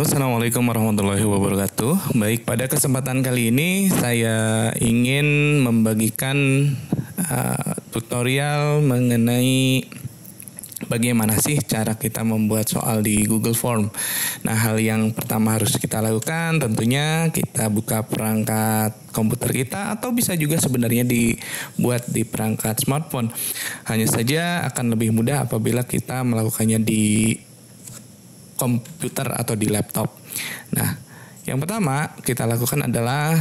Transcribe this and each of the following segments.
Assalamualaikum warahmatullahi wabarakatuh. Baik, pada kesempatan kali ini saya ingin membagikan tutorial mengenai bagaimana sih cara kita membuat soal di Google Form. Nah, hal yang pertama harus kita lakukan tentunya kita buka perangkat komputer kita, atau bisa juga sebenarnya dibuat di perangkat smartphone. Hanya saja akan lebih mudah apabila kita melakukannya di komputer atau di laptop. Nah, yang pertama kita lakukan adalah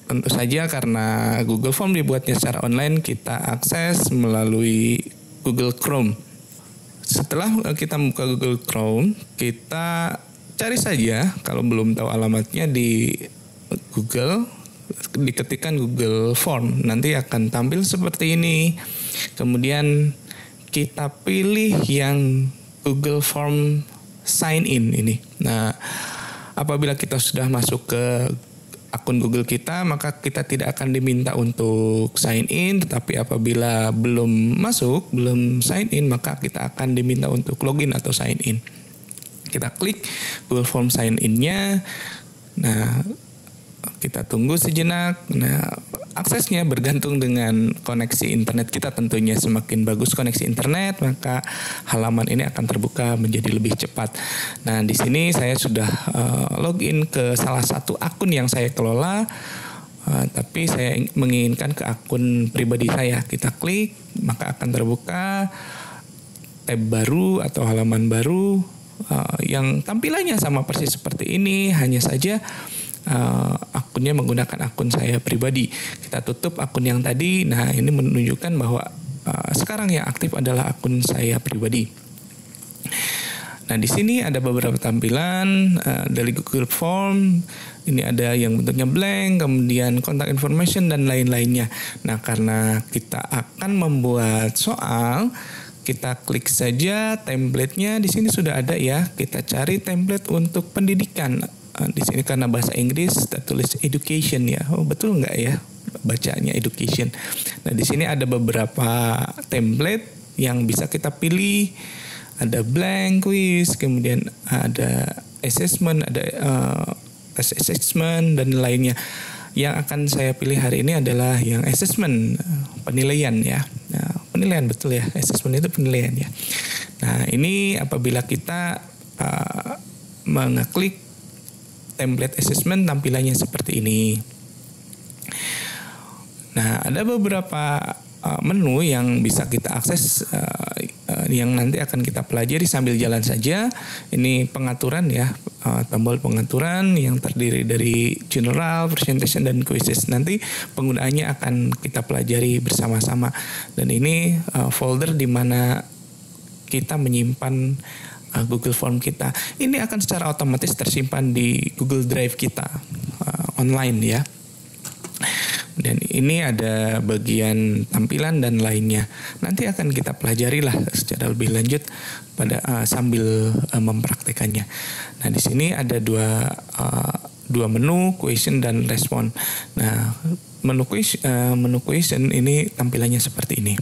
tentu saja karena Google Form dibuatnya secara online, kita akses melalui Google Chrome. Setelah kita buka Google Chrome, kita cari saja, kalau belum tahu alamatnya di Google, diketikkan Google Form, nanti akan tampil seperti ini. Kemudian kita pilih yang Google Form Sign In ini. Nah, apabila kita sudah masuk ke akun Google kita, maka kita tidak akan diminta untuk sign in, tetapi apabila belum masuk, belum sign in, maka kita akan diminta untuk login atau sign in. Kita klik Google Form Sign In-nya. Nah, kita tunggu sejenak. Nah, aksesnya bergantung dengan koneksi internet kita tentunya. Semakin bagus koneksi internet, maka halaman ini akan terbuka menjadi lebih cepat. Nah, di sini saya sudah login ke salah satu akun yang saya kelola, tapi saya menginginkan ke akun pribadi saya. Kita klik, maka akan terbuka tab baru atau halaman baru yang tampilannya sama persis seperti ini, hanya saja akunnya menggunakan akun saya pribadi. Kita tutup akun yang tadi. Nah, ini menunjukkan bahwa sekarang yang aktif adalah akun saya pribadi. Nah, di sini ada beberapa tampilan dari Google Form. Ini ada yang bentuknya blank, kemudian contact information dan lain-lainnya. Nah, karena kita akan membuat soal, kita klik saja template-nya. Di sini sudah ada ya. Kita cari template untuk pendidikan. Di sini karena bahasa Inggris kita tulis education ya. Oh, betul nggak ya bacanya education. Nah, di sini ada beberapa template yang bisa kita pilih. Ada blank, quiz, kemudian ada assessment, ada assessment dan lainnya. Yang akan saya pilih hari ini adalah yang assessment, penilaian ya. Nah, penilaian betul ya, assessment itu penilaian ya. Nah, ini apabila kita mengeklik template assessment, tampilannya seperti ini. Nah, ada beberapa menu yang bisa kita akses yang nanti akan kita pelajari sambil jalan saja. Ini pengaturan ya, tombol pengaturan yang terdiri dari general, presentation, dan quizzes. Nanti penggunaannya akan kita pelajari bersama-sama. Dan ini folder di mana kita menyimpan Google Form kita. Ini akan secara otomatis tersimpan di Google Drive kita online ya. Dan ini ada bagian tampilan dan lainnya. Nanti akan kita pelajari lah secara lebih lanjut pada sambil mempraktekannya. Nah, di sini ada dua menu, question dan respon. Nah, menu question ini tampilannya seperti ini.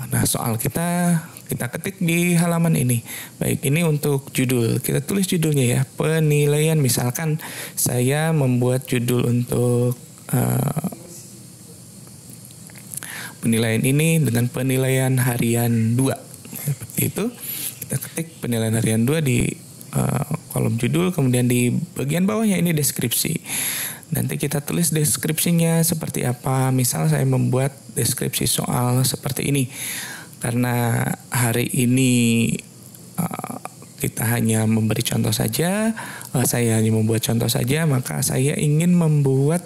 Nah, soal kita ketik di halaman ini. Baik, ini untuk judul. Kita tulis judulnya ya, penilaian. Misalkan saya membuat judul untuk penilaian ini dengan penilaian harian 2. Seperti itu. Kita ketik penilaian harian 2 di kolom judul, kemudian di bagian bawahnya ini deskripsi. Nanti kita tulis deskripsinya seperti apa. Misal saya membuat deskripsi soal seperti ini. Karena hari ini kita hanya memberi contoh saja, saya hanya membuat contoh saja, maka saya ingin membuat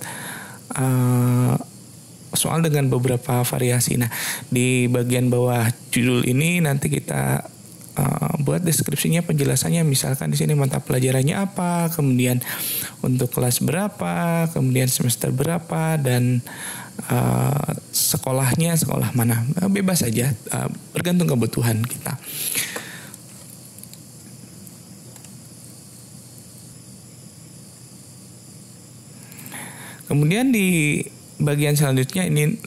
soal dengan beberapa variasi. Nah, di bagian bawah judul ini nanti kita buat deskripsinya, penjelasannya. Misalkan di sini mata pelajarannya apa, kemudian untuk kelas berapa, kemudian semester berapa, dan sekolahnya sekolah mana. Bebas saja, bergantung kebutuhan kita. Kemudian di bagian selanjutnya ini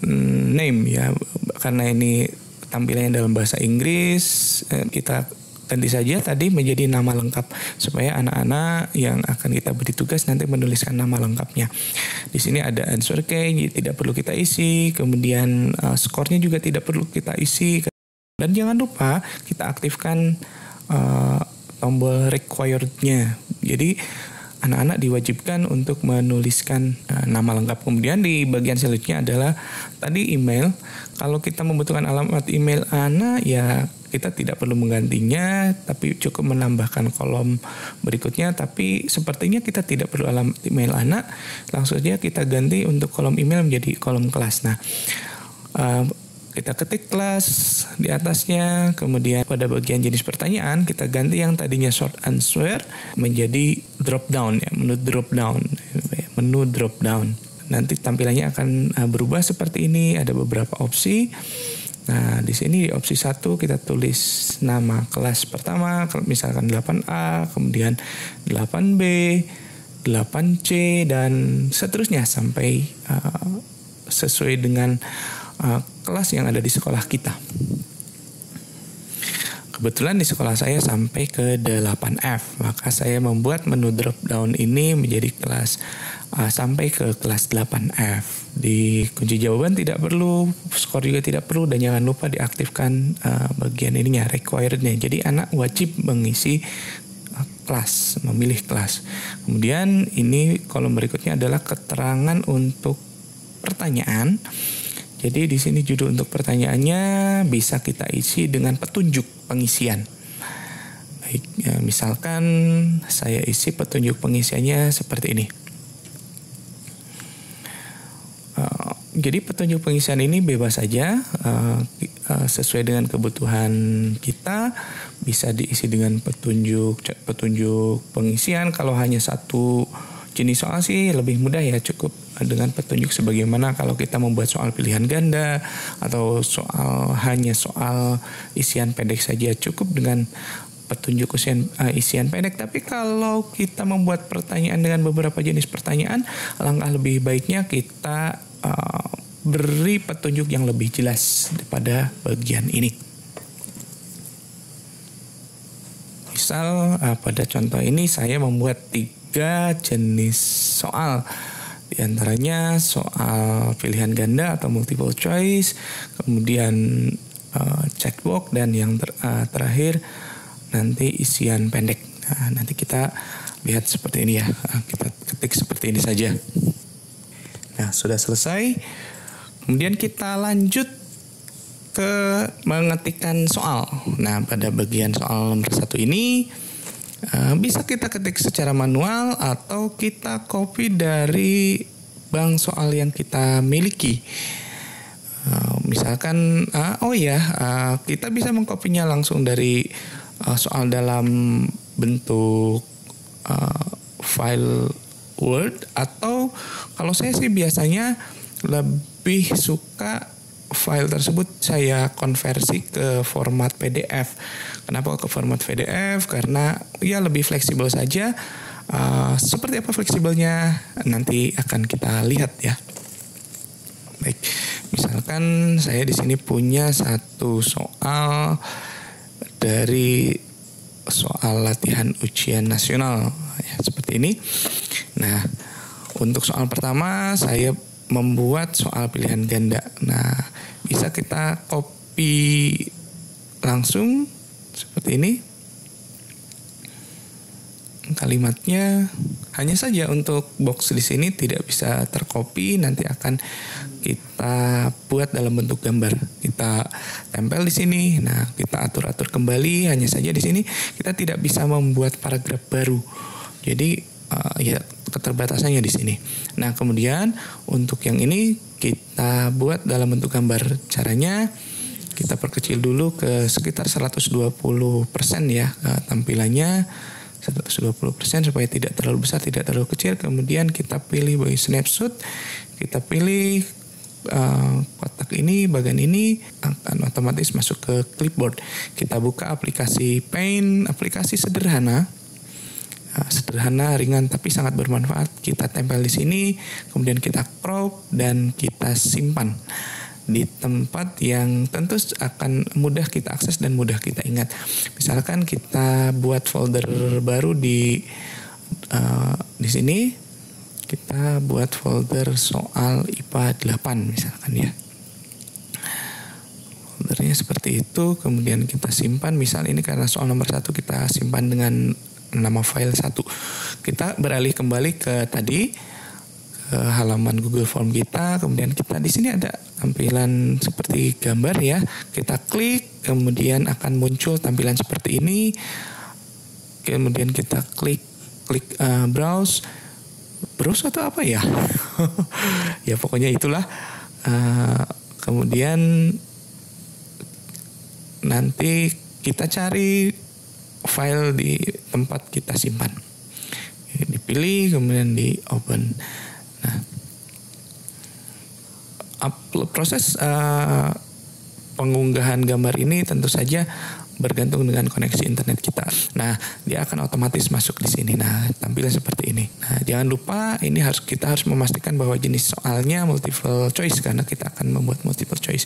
name ya, karena ini tampilannya dalam bahasa Inggris, kita ganti saja tadi menjadi nama lengkap supaya anak-anak yang akan kita beri tugas nanti menuliskan nama lengkapnya. Di sini ada answer key, tidak perlu kita isi, kemudian skornya juga tidak perlu kita isi. Dan jangan lupa kita aktifkan tombol required-nya. Jadi anak-anak diwajibkan untuk menuliskan nama lengkap. Kemudian di bagian selanjutnya adalah tadi email. Kalau kita membutuhkan alamat email anak, ya kita tidak perlu menggantinya, tapi cukup menambahkan kolom berikutnya. Tapi sepertinya kita tidak perlu alamat email anak, langsung saja kita ganti untuk kolom email menjadi kolom kelas. Nah, kita ketik kelas di atasnya, kemudian pada bagian jenis pertanyaan kita ganti yang tadinya short answer menjadi drop down ya, menu drop down. Nanti tampilannya akan berubah seperti ini, ada beberapa opsi. Nah, di sini di opsi 1 kita tulis nama kelas pertama, misalkan 8A, kemudian 8B, 8C dan seterusnya sampai sesuai dengan kelas yang ada di sekolah kita. Kebetulan di sekolah saya sampai ke 8F, maka saya membuat menu drop down ini menjadi kelas sampai ke kelas 8F. Di kunci jawaban tidak perlu, skor juga tidak perlu, dan jangan lupa diaktifkan bagian ininya, required-nya. Jadi anak wajib mengisi kelas, memilih kelas. Kemudian ini kolom berikutnya adalah keterangan untuk pertanyaan. Jadi di sini judul untuk pertanyaannya bisa kita isi dengan petunjuk pengisian. Baik, ya, misalkan saya isi petunjuk pengisiannya seperti ini. Jadi petunjuk pengisian ini bebas saja, sesuai dengan kebutuhan kita, bisa diisi dengan petunjuk pengisian. Kalau hanya satu jenis soal sih lebih mudah ya, cukup dengan petunjuk sebagaimana kalau kita membuat soal pilihan ganda atau hanya soal isian pendek saja, cukup dengan petunjuk isian pendek. Tapi kalau kita membuat pertanyaan dengan beberapa jenis pertanyaan, alangkah lebih baiknya kita beri petunjuk yang lebih jelas pada bagian ini. Misal pada contoh ini saya membuat 3 jenis soal. Di antaranya soal pilihan ganda atau multiple choice, kemudian checkbox, dan yang terakhir nanti isian pendek. Nah, nanti kita lihat seperti ini ya. Kita ketik seperti ini saja. Nah, sudah selesai. Kemudian kita lanjut ke mengetikkan soal. Nah, pada bagian soal nomor 1 ini bisa kita ketik secara manual atau kita copy dari bank soal yang kita miliki. Misalkan, kita bisa mengkopinya langsung dari soal dalam bentuk file Word, atau kalau saya sih biasanya lebih suka file tersebut saya konversi ke format PDF. Kenapa ke format PDF? Karena ya lebih fleksibel saja. Seperti apa fleksibelnya nanti akan kita lihat ya. Baik, misalkan saya di sini punya satu soal dari soal latihan ujian nasional ya, seperti ini. Nah, untuk soal pertama saya membuat soal pilihan ganda. Nah, bisa kita copy langsung seperti ini. Kalimatnya hanya saja untuk box di sini tidak bisa tercopy, nanti akan kita buat dalam bentuk gambar. Kita tempel di sini. Nah, kita atur-atur kembali. Hanya saja di sini kita tidak bisa membuat paragraf baru. Jadi ya keterbatasannya di sini. Nah, kemudian untuk yang ini kita buat dalam bentuk gambar. Caranya kita perkecil dulu ke sekitar 120% ya tampilannya. 120% supaya tidak terlalu besar, tidak terlalu kecil. Kemudian kita pilih bagi snapshot, kita pilih kotak ini, bagian ini akan otomatis masuk ke clipboard. Kita buka aplikasi Paint, aplikasi sederhana, ringan tapi sangat bermanfaat. Kita tempel di sini, kemudian kita crop dan kita simpan. di tempat yang tentu akan mudah kita akses dan mudah kita ingat. Misalkan kita buat folder baru di sini, kita buat folder soal IPA 8 misalkan ya. Foldernya seperti itu, kemudian kita simpan. Misal ini karena soal nomor 1 kita simpan dengan nama file 1. Kita beralih kembali ke tadi, ke halaman Google Form kita. Kemudian kita di sini ada tampilan seperti gambar ya. Kita klik, kemudian akan muncul tampilan seperti ini. Kemudian kita klik browse atau apa ya? Ya pokoknya itulah. Kemudian nanti kita cari file di tempat kita simpan. Dipilih, kemudian di open. Nah, proses pengunggahan gambar ini tentu saja bergantung dengan koneksi internet kita. Nah, dia akan otomatis masuk di sini. Nah, tampilnya seperti ini. Nah, jangan lupa ini kita harus memastikan bahwa jenis soalnya multiple choice karena kita akan membuat multiple choice.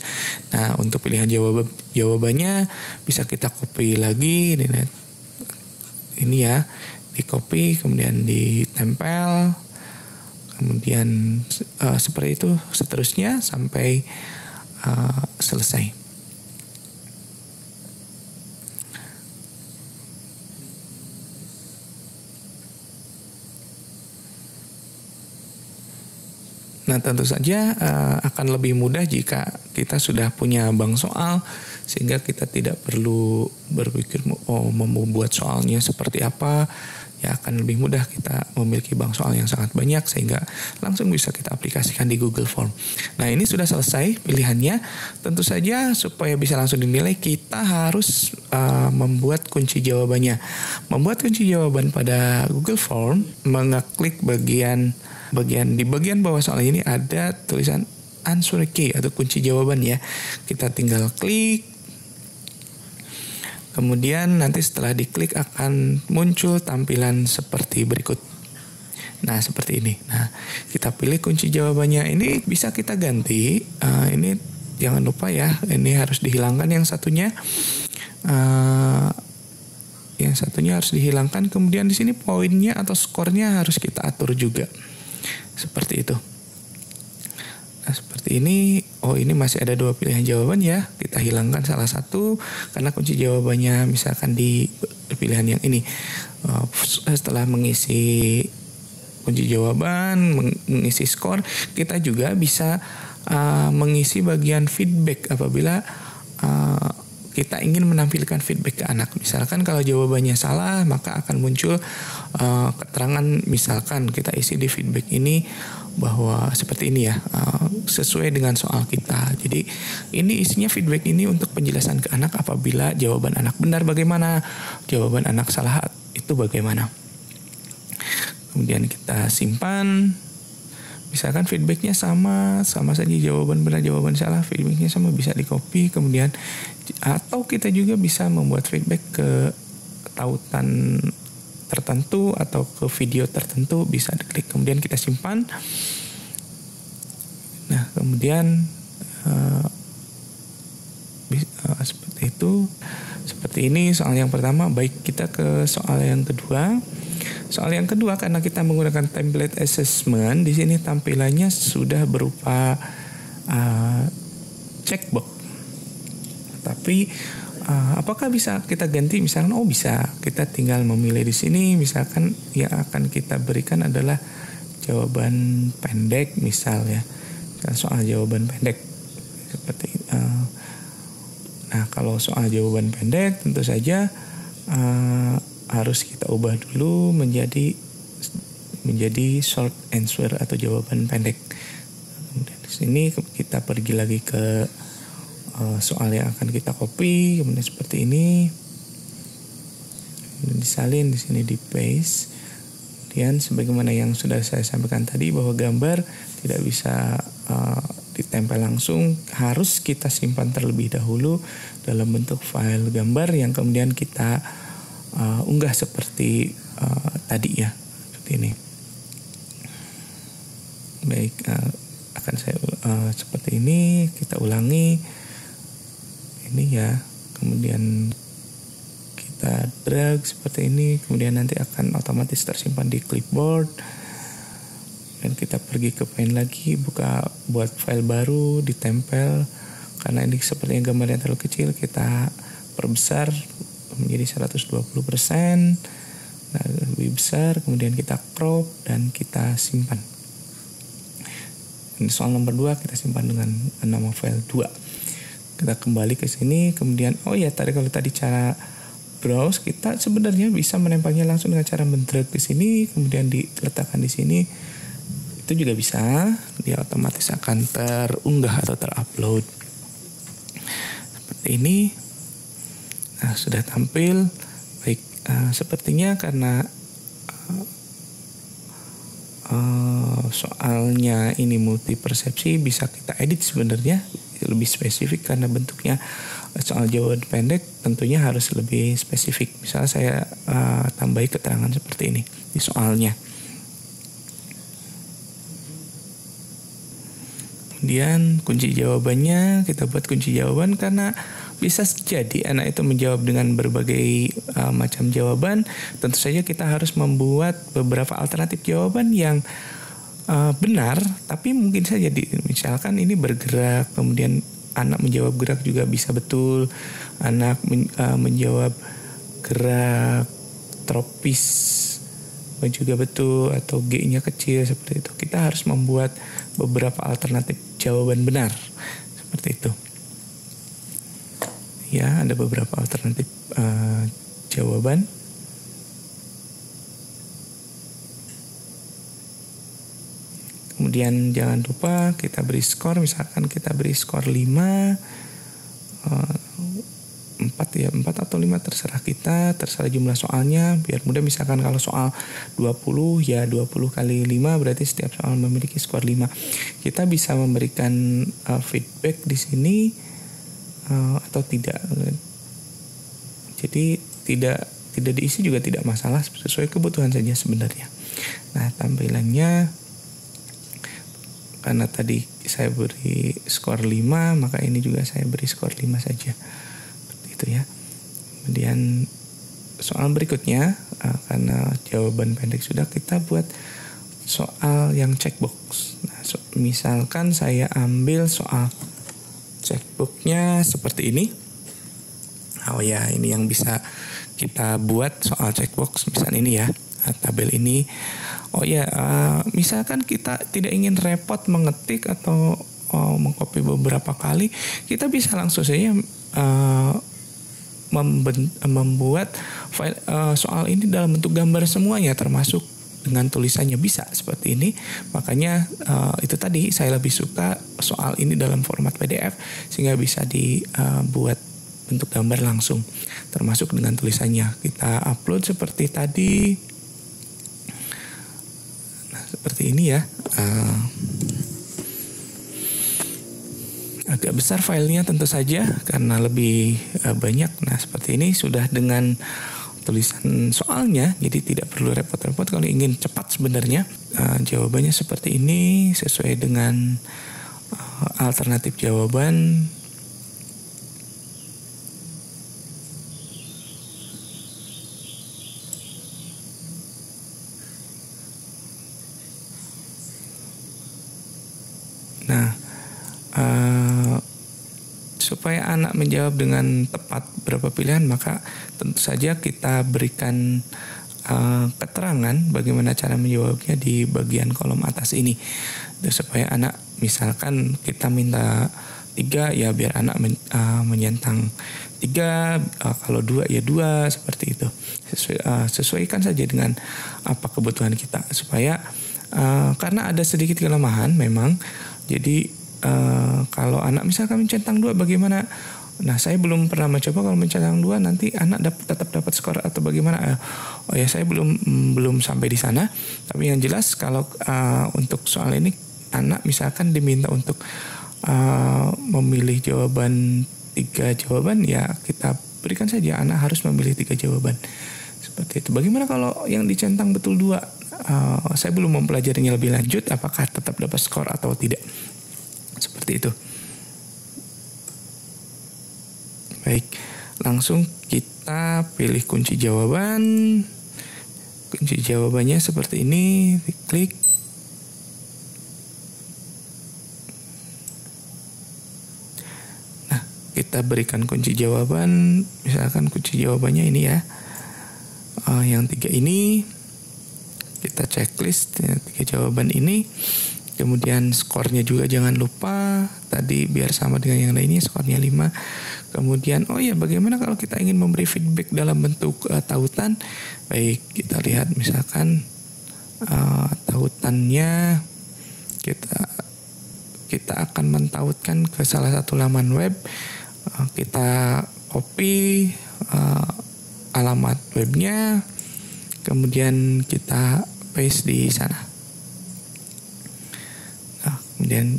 Nah, untuk pilihan jawabannya bisa kita copy lagi ini ya, di copy kemudian ditempel, kemudian seperti itu seterusnya sampai selesai. Nah, tentu saja akan lebih mudah jika kita sudah punya bank soal, sehingga kita tidak perlu berpikir membuat soalnya seperti apa. Ya akan lebih mudah kita memiliki bank soal yang sangat banyak sehingga langsung bisa kita aplikasikan di Google Form. Nah, ini sudah selesai pilihannya. Tentu saja supaya bisa langsung dinilai kita harus membuat kunci jawabannya. Membuat kunci jawaban pada Google Form, mengeklik di bagian bawah soal ini ada tulisan answer key atau kunci jawaban ya. Kita tinggal klik. Kemudian nanti setelah diklik akan muncul tampilan seperti berikut. Nah, seperti ini. Nah, kita pilih kunci jawabannya. Ini bisa kita ganti. Ini jangan lupa ya, ini harus dihilangkan yang satunya. Yang satunya harus dihilangkan. Kemudian di sini poinnya atau skornya harus kita atur juga. Seperti itu. Nah, seperti ini. Oh, ini masih ada 2 pilihan jawaban ya. Kita hilangkan salah satu karena kunci jawabannya misalkan di pilihan yang ini. Setelah mengisi kunci jawaban, mengisi skor, kita juga bisa mengisi bagian feedback apabila kita ingin menampilkan feedback ke anak. Misalkan kalau jawabannya salah, maka akan muncul keterangan, misalkan kita isi di feedback ini bahwa seperti ini ya, sesuai dengan soal kita. Jadi ini isinya feedback ini untuk penjelasan ke anak apabila jawaban anak benar bagaimana, jawaban anak salah itu bagaimana. Kemudian kita simpan. Misalkan feedbacknya sama saja jawaban benar, jawaban salah, feedbacknya sama, bisa di copy. Kemudian atau kita juga bisa membuat feedback ke tautan tertentu atau ke video tertentu, bisa diklik kemudian kita simpan. Nah, kemudian seperti itu. Seperti ini soal yang pertama. Baik, kita ke soal yang kedua. Soal yang kedua, karena kita menggunakan template assessment, di sini tampilannya sudah berupa checkbox. Tapi apakah bisa kita ganti? Misalkan, bisa. Kita tinggal memilih di sini. Misalkan yang akan kita berikan adalah jawaban pendek, misal ya. Soal jawaban pendek seperti. Nah, kalau soal jawaban pendek, tentu saja harus kita ubah dulu menjadi short answer atau jawaban pendek. Kemudian di sini kita pergi lagi ke soal yang akan kita copy, kemudian seperti ini. Kemudian disalin di sini di paste. Kemudian sebagaimana yang sudah saya sampaikan tadi bahwa gambar tidak bisa ditempel langsung, harus kita simpan terlebih dahulu dalam bentuk file gambar yang kemudian kita unggah seperti tadi ya, seperti ini. Baik, akan saya seperti ini, kita ulangi ini ya, kemudian kita drag seperti ini, kemudian nanti akan otomatis tersimpan di clipboard. Dan kita pergi ke Paint lagi, buat file baru, ditempel. Karena ini sepertinya gambarnya terlalu kecil, kita perbesar menjadi 120%. Nah, lebih besar, kemudian kita crop dan kita simpan. Ini soal nomor 2, kita simpan dengan nama file 2. Kita kembali ke sini, kemudian kalau tadi cara browse, kita sebenarnya bisa menempelnya langsung dengan cara mendrag di sini, kemudian diletakkan di sini. Itu juga bisa, dia otomatis akan terunggah atau terupload seperti ini. Nah, sudah tampil. Baik, sepertinya karena soalnya ini multi persepsi, bisa kita edit sebenarnya lebih spesifik karena bentuknya soal jawaban pendek, tentunya harus lebih spesifik. Misalnya saya tambahi keterangan seperti ini di soalnya. Kemudian kunci jawabannya, kita buat kunci jawaban karena bisa jadi anak itu menjawab dengan berbagai macam jawaban. Tentu saja kita harus membuat beberapa alternatif jawaban yang benar, tapi mungkin saja misalkan ini bergerak, kemudian anak menjawab gerak juga bisa betul, anak menjawab gerak tropis juga betul, atau G-nya kecil seperti itu. Kita harus membuat beberapa alternatif jawaban benar seperti itu. Ya, ada beberapa alternatif jawaban. Kemudian jangan lupa kita beri skor, misalkan kita beri skor 5, 4 atau 5 terserah kita, terserah jumlah soalnya, biar mudah. Misalkan kalau soal 20 ya 20 kali 5 berarti setiap soal memiliki skor 5. Kita bisa memberikan feedback di sini atau tidak. Jadi tidak diisi juga tidak masalah, sesuai kebutuhan saja sebenarnya. Nah, tampilannya karena tadi saya beri skor 5, maka ini juga saya beri skor 5 saja. Seperti itu ya. Kemudian soal berikutnya, karena jawaban pendek sudah, kita buat soal yang checkbox. Nah, misalkan saya ambil soal checkboxnya seperti ini. Oh ya, ini yang bisa kita buat soal checkbox. Misalnya ini ya, tabel ini. Oh ya, misalkan kita tidak ingin repot mengetik atau mengcopy beberapa kali, kita bisa langsung saja membuat file soal ini dalam bentuk gambar semuanya, termasuk dengan tulisannya, bisa seperti ini. Makanya itu tadi saya lebih suka soal ini dalam format PDF, sehingga bisa dibuat bentuk gambar langsung, termasuk dengan tulisannya. Kita upload seperti tadi. Seperti ini ya, agak besar filenya tentu saja karena lebih banyak. Nah, seperti ini sudah dengan tulisan soalnya, jadi tidak perlu repot-repot kalau ingin cepat sebenarnya. Jawabannya seperti ini sesuai dengan alternatif jawaban. Nah, supaya anak menjawab dengan tepat berapa pilihan, maka tentu saja kita berikan keterangan bagaimana cara menjawabnya di bagian kolom atas ini. Supaya anak, misalkan kita minta 3, ya biar anak menyentang 3, kalau 2 ya 2, seperti itu. Sesuaikan saja dengan apa kebutuhan kita, supaya karena ada sedikit kelemahan memang. Jadi kalau anak misalkan mencentang 2 bagaimana? Nah, saya belum pernah mencoba kalau mencentang 2 nanti anak tetap dapat skor atau bagaimana? Oh ya, saya belum sampai di sana. Tapi yang jelas kalau untuk soal ini anak misalkan diminta untuk memilih jawaban 3 jawaban, ya kita berikan saja anak harus memilih 3 jawaban. seperti itu. Bagaimana kalau yang dicentang betul 2? Saya belum mempelajarinya lebih lanjut, apakah tetap dapat skor atau tidak. Seperti itu. Baik, langsung kita pilih kunci jawaban. Kunci jawabannya seperti ini, klik. Nah, kita berikan kunci jawaban, misalkan kunci jawabannya ini ya. Yang 3 ini, kita checklist ya, 3 jawaban ini. Kemudian skornya juga jangan lupa, tadi biar sama dengan yang lainnya, skornya 5. Kemudian, bagaimana kalau kita ingin memberi feedback dalam bentuk tautan? Baik, kita lihat misalkan tautannya kita akan mentautkan ke salah satu laman web. Kita copy alamat webnya, kemudian kita paste di sana. Nah, kemudian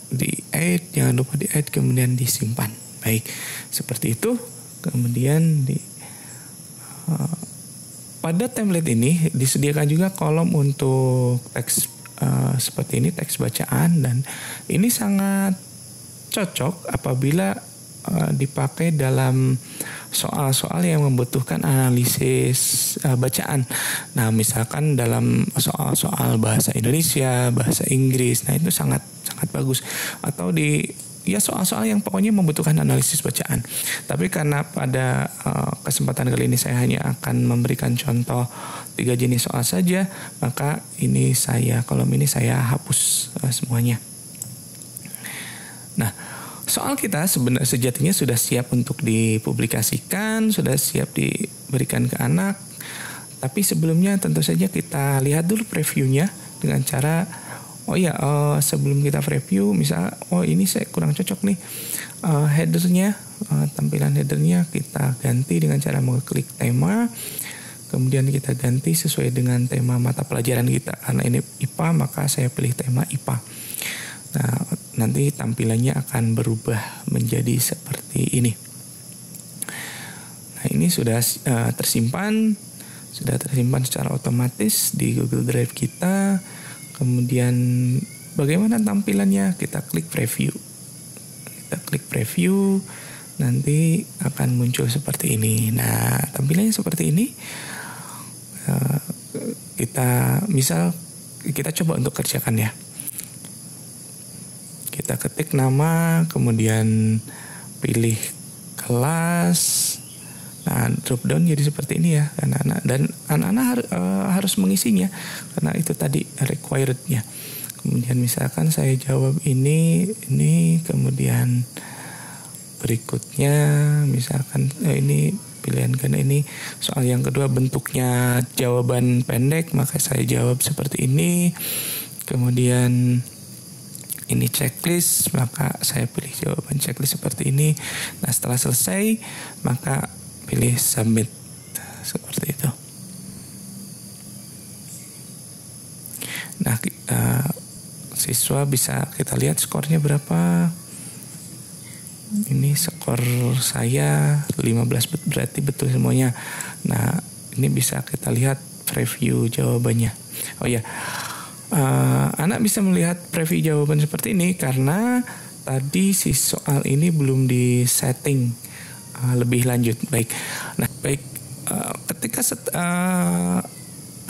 di add, jangan lupa di add, kemudian disimpan. Baik, seperti itu. Kemudian pada template ini disediakan juga kolom untuk teks seperti ini, teks bacaan, dan ini sangat cocok apabila dipakai dalam soal-soal yang membutuhkan analisis bacaan. Nah, misalkan dalam soal-soal bahasa Indonesia, bahasa Inggris, nah itu sangat bagus. Atau soal-soal yang pokoknya membutuhkan analisis bacaan. Tapi karena pada kesempatan kali ini saya hanya akan memberikan contoh 3 jenis soal saja, maka kolom ini saya hapus semuanya. Nah, soal kita sebenarnya sejatinya sudah siap untuk dipublikasikan, sudah siap diberikan ke anak. Tapi sebelumnya tentu saja kita lihat dulu previewnya dengan cara sebelum kita preview, misal ini saya kurang cocok nih headernya, tampilan headernya kita ganti dengan cara mengklik tema, kemudian kita ganti sesuai dengan tema mata pelajaran kita. Karena ini IPA, maka saya pilih tema IPA. Nah, nanti tampilannya akan berubah menjadi seperti ini. Nah, ini sudah tersimpan secara otomatis di Google Drive kita. Kemudian bagaimana tampilannya? Kita klik preview. Nanti akan muncul seperti ini. Nah, tampilannya seperti ini. Kita coba untuk kerjakan ya. Kita ketik nama, kemudian pilih kelas. Nah, drop down jadi seperti ini ya, anak-anak, dan anak-anak harus mengisinya karena itu tadi required-nya. Kemudian misalkan saya jawab ini, kemudian berikutnya misalkan ini pilihan karena ini soal yang kedua bentuknya jawaban pendek, maka saya jawab seperti ini. Kemudian ini checklist, maka saya pilih jawaban checklist seperti ini. Nah, setelah selesai maka pilih submit seperti itu. Nah, siswa bisa kita lihat skornya berapa. Ini skor saya 15, berarti betul semuanya. Nah, ini bisa kita lihat preview jawabannya. Anak bisa melihat preview jawaban seperti ini karena tadi si soal ini belum di setting lebih lanjut. Ketika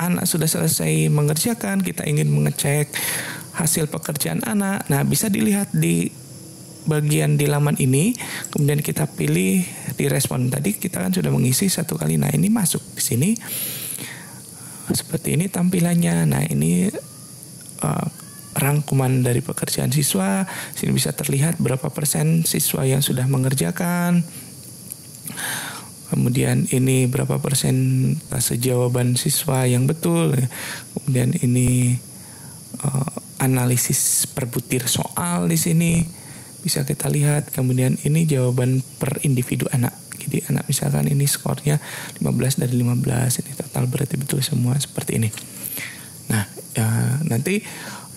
anak sudah selesai mengerjakan, kita ingin mengecek hasil pekerjaan anak. Nah, bisa dilihat di bagian di laman ini, kemudian kita pilih di respon. Tadi kita kan sudah mengisi 1 kali. Nah, ini masuk di sini. Seperti ini tampilannya. Nah, ini rangkuman dari pekerjaan siswa. Sini bisa terlihat berapa persen siswa yang sudah mengerjakan. Kemudian ini berapa persentase jawaban siswa yang betul. Kemudian ini analisis per butir soal di sini bisa kita lihat. Kemudian ini jawaban per individu anak. Jadi anak misalkan ini skornya 15 dari 15. Ini total berarti betul semua seperti ini. Nah, nanti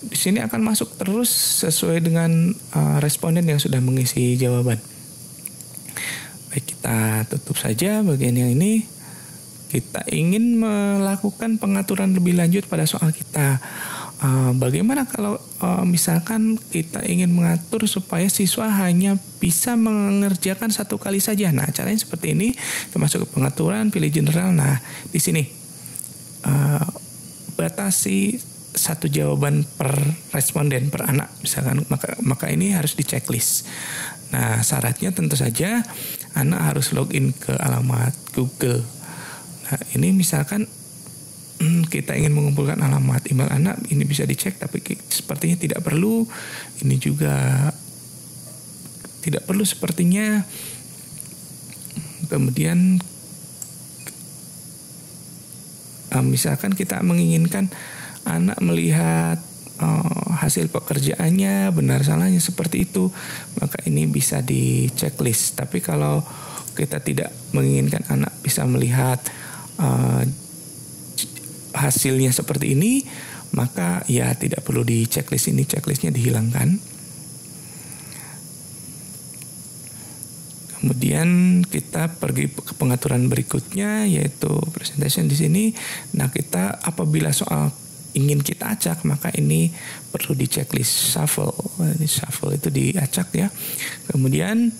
di sini akan masuk terus sesuai dengan responden yang sudah mengisi jawaban. Baik, kita tutup saja bagian yang ini. kita ingin melakukan pengaturan lebih lanjut pada soal kita. Bagaimana kalau misalkan kita ingin mengatur supaya siswa hanya bisa mengerjakan satu kali saja. Nah, caranya seperti ini, kita masuk ke pengaturan, pilih general. Nah, di sini batasi satu jawaban per responden, per anak misalkan, maka ini harus di checklist. Nah, syaratnya tentu saja anak harus login ke alamat Google. Nah, ini misalkan kita ingin mengumpulkan alamat email anak, ini bisa dicek, tapi sepertinya tidak perlu. Ini juga tidak perlu sepertinya. Kemudian misalkan kita menginginkan anak melihat hasil pekerjaannya, benar salahnya seperti itu, maka ini bisa di checklist. Tapi kalau kita tidak menginginkan anak bisa melihat hasilnya seperti ini, maka ya tidak perlu di checklist, ini checklistnya dihilangkan. Kemudian kita pergi ke pengaturan berikutnya, yaitu presentation di sini. Nah, kita apabila soal ingin kita acak, maka ini perlu di checklist shuffle. Ini shuffle itu diacak ya. Kemudian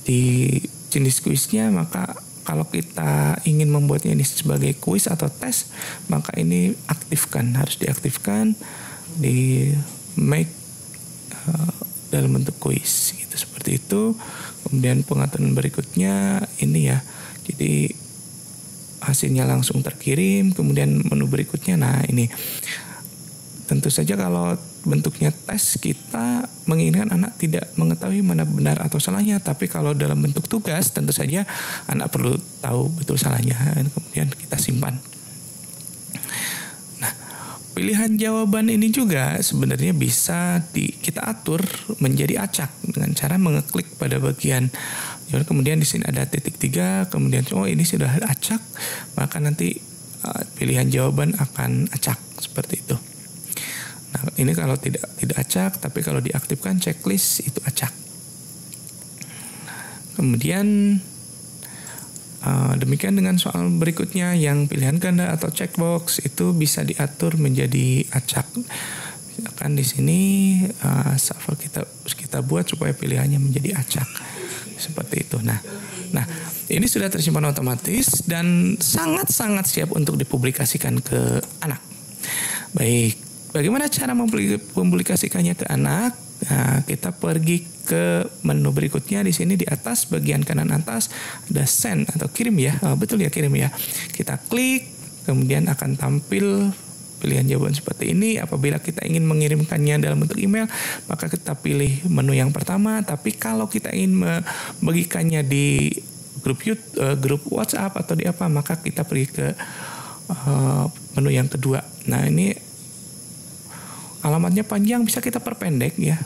di jenis kuisnya, maka kalau kita ingin membuatnya ini sebagai kuis atau tes, maka ini aktifkan, harus diaktifkan di make dalam bentuk kuis gitu, seperti itu. Kemudian pengaturan berikutnya ini ya, jadi hasilnya langsung terkirim. Kemudian menu berikutnya, nah ini tentu saja kalau bentuknya tes, kita menginginkan anak tidak mengetahui mana benar atau salahnya. Tapi kalau dalam bentuk tugas, tentu saja anak perlu tahu betul salahnya. Kemudian kita simpan. Nah, pilihan jawaban ini juga sebenarnya bisa kita atur menjadi acak dengan cara mengeklik pada bagian. Kemudian di sini ada titik 3, kemudian ini sudah acak, maka nanti pilihan jawaban akan acak seperti itu. Nah, ini kalau tidak acak, tapi kalau diaktifkan checklist itu acak. Kemudian demikian dengan soal berikutnya yang pilihan ganda atau checkbox itu bisa diatur menjadi acak. Misalkan di sini shuffle kita buat supaya pilihannya menjadi acak. Seperti itu. Nah, ini sudah tersimpan otomatis dan sangat-sangat siap untuk dipublikasikan ke anak. Baik. Bagaimana cara mempublikasikannya ke anak? Nah, kita pergi ke menu berikutnya. Di sini di atas bagian kanan atas ada send atau kirim ya. Betul ya, kirim ya. Kita klik, kemudian akan tampil pilihan jawaban seperti ini. Apabila kita ingin mengirimkannya dalam bentuk email, maka kita pilih menu yang pertama. Tapi kalau kita ingin membagikannya di grup WhatsApp atau di apa, maka kita pergi ke menu yang kedua. Nah, ini alamatnya panjang, bisa kita perpendek ya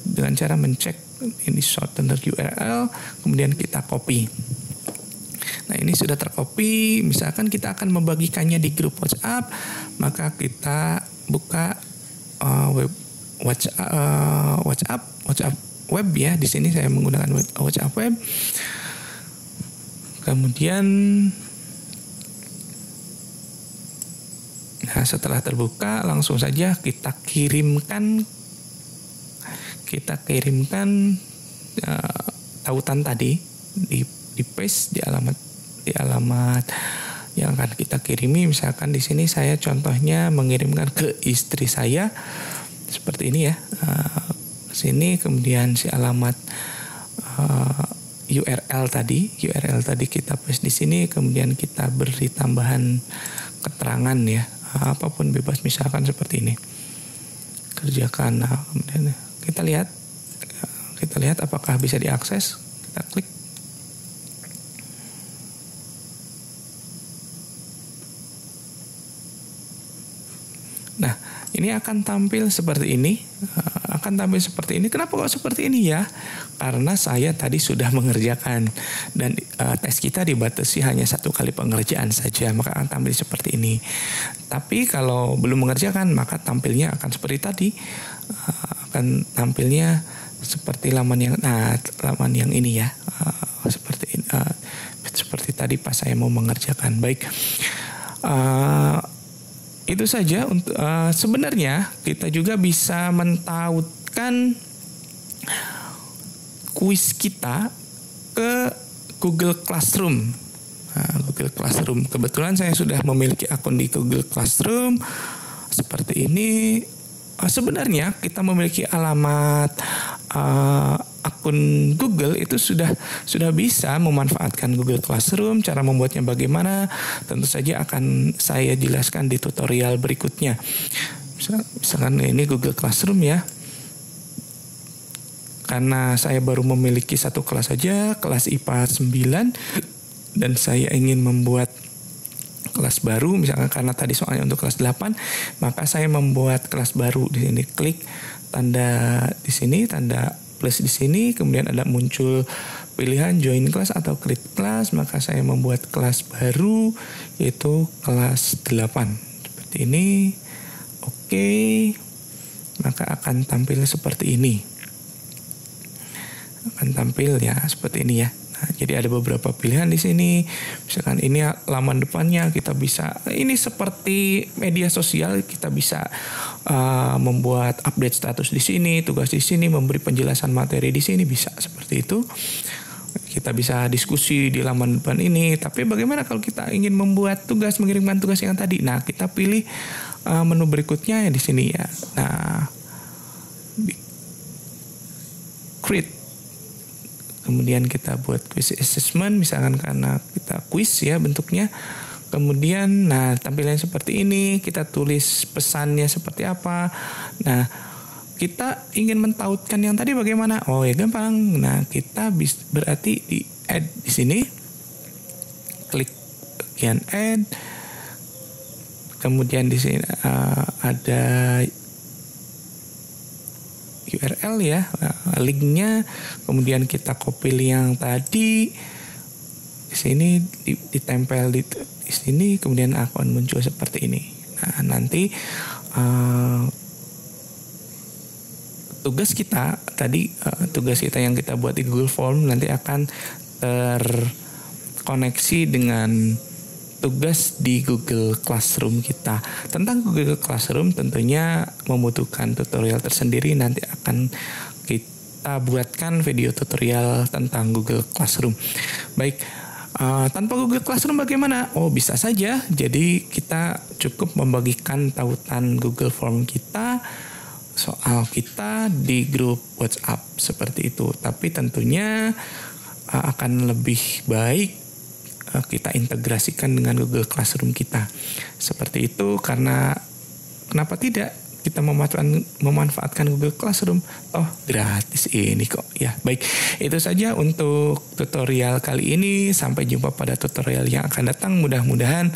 dengan cara mencek ini shortener URL, kemudian kita copy. Nah, ini sudah tercopy. Misalkan kita akan membagikannya di grup WhatsApp, maka kita buka WhatsApp web ya. Di sini saya menggunakan WhatsApp web. Kemudian setelah terbuka, langsung saja kita kirimkan tautan tadi di paste di alamat yang akan kita kirimi. Misalkan di sini saya contohnya mengirimkan ke istri saya seperti ini ya. Sini kemudian si alamat URL tadi kita paste di sini, kemudian kita beri tambahan keterangan ya. Apapun bebas, misalkan seperti ini, kerjakan. Nah, kemudian kita lihat apakah bisa diakses. Kita klik. Nah, ini akan tampil seperti ini. Kenapa kok seperti ini ya? Karena saya tadi sudah mengerjakan dan tes kita dibatasi hanya 1 kali pengerjaan saja, maka akan tampil seperti ini. Tapi kalau belum mengerjakan, maka tampilnya akan seperti tadi. Akan tampilnya seperti laman yang ini ya. Seperti tadi pas saya mau mengerjakan. Baik, itu saja untuk sebenarnya kita juga bisa mentautkan kuis kita ke Google Classroom. Google Classroom. Kebetulan saya sudah memiliki akun di Google Classroom seperti ini. Sebenarnya kita memiliki alamat akun Google itu sudah bisa memanfaatkan Google Classroom. Cara membuatnya bagaimana tentu saja akan saya jelaskan di tutorial berikutnya. Misalkan ini Google Classroom ya. Karena saya baru memiliki satu kelas saja, kelas IPA 9, dan saya ingin membuat kelas baru, misalkan karena tadi soalnya untuk kelas 8, maka saya membuat kelas baru. Di sini klik tanda di sini, tanda plus di sini, kemudian ada muncul pilihan join kelas atau create kelas, maka saya membuat kelas baru yaitu kelas 8. Seperti ini. Oke. Maka akan tampil seperti ini. Akan tampil ya seperti ini ya. Nah, jadi ada beberapa pilihan di sini. Misalkan ini laman depannya, kita bisa, ini seperti media sosial, kita bisa membuat update status di sini, tugas di sini, memberi penjelasan materi di sini, bisa seperti itu. Kita bisa diskusi di laman depan ini. Tapi bagaimana kalau kita ingin membuat tugas, mengirimkan tugas yang tadi? Nah, kita pilih menu berikutnya ya di sini ya. Nah, create. Kemudian kita buat quiz assessment, misalkan karena kita quiz ya bentuknya. Kemudian, nah tampilannya seperti ini, kita tulis pesannya seperti apa. Nah, kita ingin mentautkan yang tadi bagaimana? Oh ya gampang. Nah, kita berarti di add di sini, klik bagian add. Kemudian di sini ada URL ya, linknya, kemudian kita copy yang tadi di sini, ditempel di sini, kemudian akan muncul seperti ini. Nah, nanti tugas kita tadi, tugas kita yang kita buat di Google Form nanti akan terkoneksi dengan tugas di Google Classroom kita. Tentang Google Classroom tentunya membutuhkan tutorial tersendiri, nanti akan kita buatkan video tutorial tentang Google Classroom. Baik, tanpa Google Classroom bagaimana? Oh, bisa saja. Jadi kita cukup membagikan tautan Google Form kita, soal kita di grup WhatsApp seperti itu. Tapi tentunya akan lebih baik kita integrasikan dengan Google Classroom kita. Seperti itu, karena kenapa tidak kita memanfaatkan Google Classroom? Oh, gratis ini kok. Ya, baik. Itu saja untuk tutorial kali ini. Sampai jumpa pada tutorial yang akan datang. Mudah-mudahan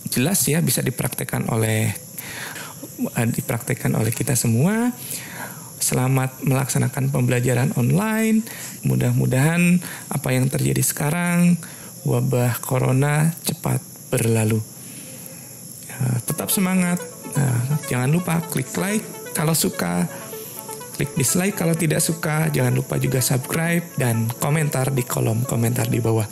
jelas ya, bisa dipraktekkan oleh kita semua. Selamat melaksanakan pembelajaran online. Mudah-mudahan apa yang terjadi sekarang, wabah corona, cepat berlalu. Tetap semangat. Jangan lupa klik like kalau suka, klik dislike kalau tidak suka. Jangan lupa juga subscribe dan komentar di kolom komentar di bawah.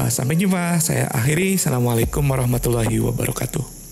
Sampai jumpa. Saya akhiri. Assalamualaikum warahmatullahi wabarakatuh.